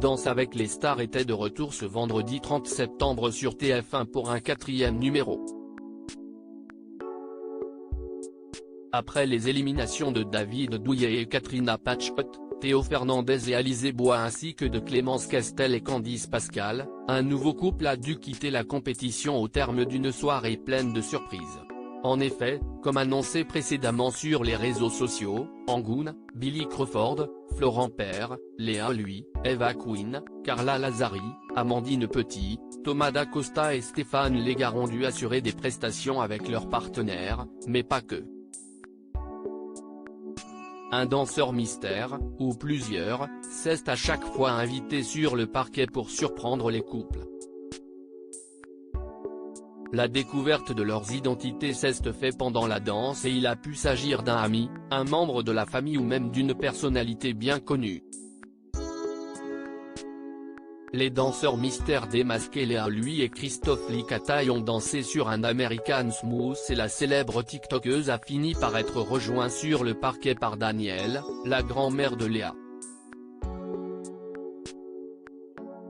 Danse avec les stars était de retour ce vendredi 30 septembre sur TF1 pour un 4e numéro. Après les éliminations de David Douillet et Katrina Patchot, Théo Fernandez et Alizé Bois ainsi que de Clémence Castel et Candice Pascal, un nouveau couple a dû quitter la compétition au terme d'une soirée pleine de surprises. En effet, comme annoncé précédemment sur les réseaux sociaux, Angoune, Billy Crawford, Florent Père, Léa Lui, Eva Queen, Carla Lazzari, Amandine Petit, Thomas Dacosta et Stéphane Legard ont dû assurer des prestations avec leurs partenaires, mais pas que. Un danseur mystère, ou plusieurs, s'est à chaque fois invité sur le parquet pour surprendre les couples. La découverte de leurs identités s'est faite pendant la danse et il a pu s'agir d'un ami, un membre de la famille ou même d'une personnalité bien connue. Les danseurs mystères démasqués Léa Lui et Christophe Licata ont dansé sur un American Smooth et la célèbre tiktokeuse a fini par être rejointe sur le parquet par Danielle, la grand-mère de Léa.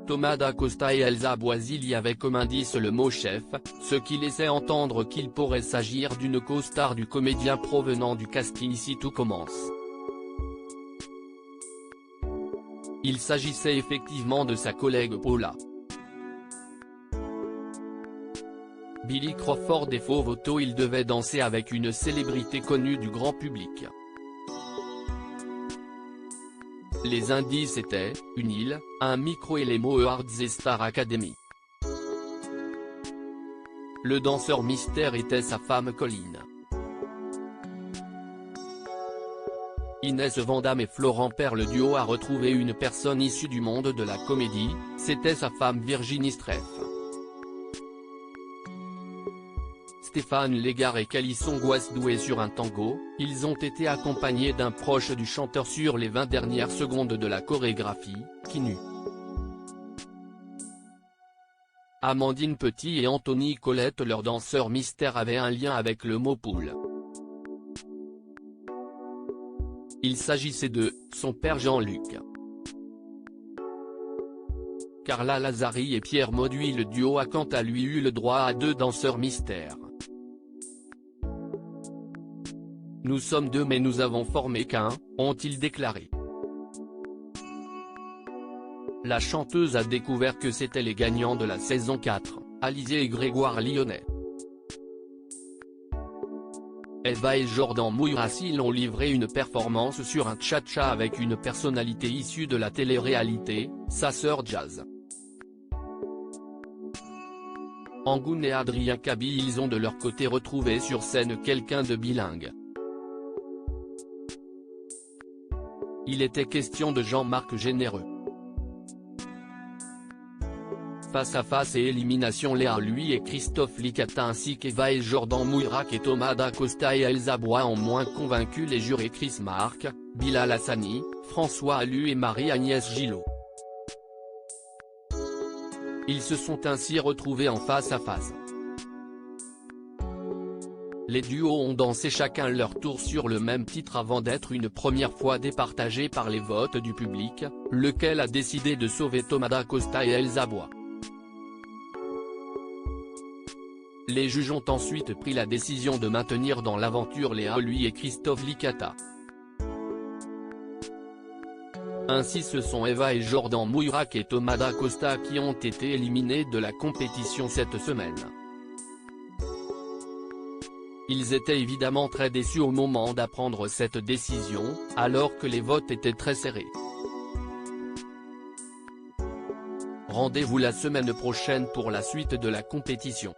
Thomas Dacosta et Elsa Boisil y avaient comme indice le mot chef, ce qui laissait entendre qu'il pourrait s'agir d'une co-star du comédien provenant du casting Ici tout commence. Il s'agissait effectivement de sa collègue Paula. Billy Crawford et Fauve Auto il devait danser avec une célébrité connue du grand public. Les indices étaient, une île, un micro et les mots Awards et Star Academy. Le danseur mystère était sa femme Colline. Inès Vandamme et Florent Père le duo a retrouvé une personne issue du monde de la comédie, c'était sa femme Virginie Streff. Stéphane Legard et Calisson Guasdoué sur un tango, ils ont été accompagnés d'un proche du chanteur sur les 20 dernières secondes de la chorégraphie, qui nu. Amandine Petit et Anthony Colette leur danseur mystère avaient un lien avec le mot poule. Il s'agissait de « son père Jean-Luc ». Carla Lazzari et Pierre Mauduit le duo a quant à lui eu le droit à 2 danseurs mystères. Nous sommes 2 mais nous avons formé qu'un, ont-ils déclaré. La chanteuse a découvert que c'étaient les gagnants de la saison 4, Alizé et Grégoire Lyonnais. Eva et Jordan Mourassil ont livré une performance sur un cha-cha avec une personnalité issue de la télé-réalité, sa sœur Jazz. Angoune et Adrien Cabi ils ont de leur côté retrouvé sur scène quelqu'un de bilingue. Il était question de Jean-Marc Généreux. Face à face et élimination Léa Lui et Christophe Licata ainsi qu'Eva et Jordan Mourac et Thomas Dacosta et Elsa Bois ont moins convaincu les jurés Chris Marc, Bilal Hassani, François Allu et Marie-Agnès Gillot. Ils se sont ainsi retrouvés en face à face. Les duos ont dansé chacun leur tour sur le même titre avant d'être une première fois départagés par les votes du public, lequel a décidé de sauver Thomas Dacosta et Elsa Bois. Les juges ont ensuite pris la décision de maintenir dans l'aventure Léa Lui et Christophe Licata. Ainsi ce sont Eva et Jordan Mourac et Thomas Dacosta qui ont été éliminés de la compétition cette semaine. Ils étaient évidemment très déçus au moment d'apprendre cette décision, alors que les votes étaient très serrés. Rendez-vous la semaine prochaine pour la suite de la compétition.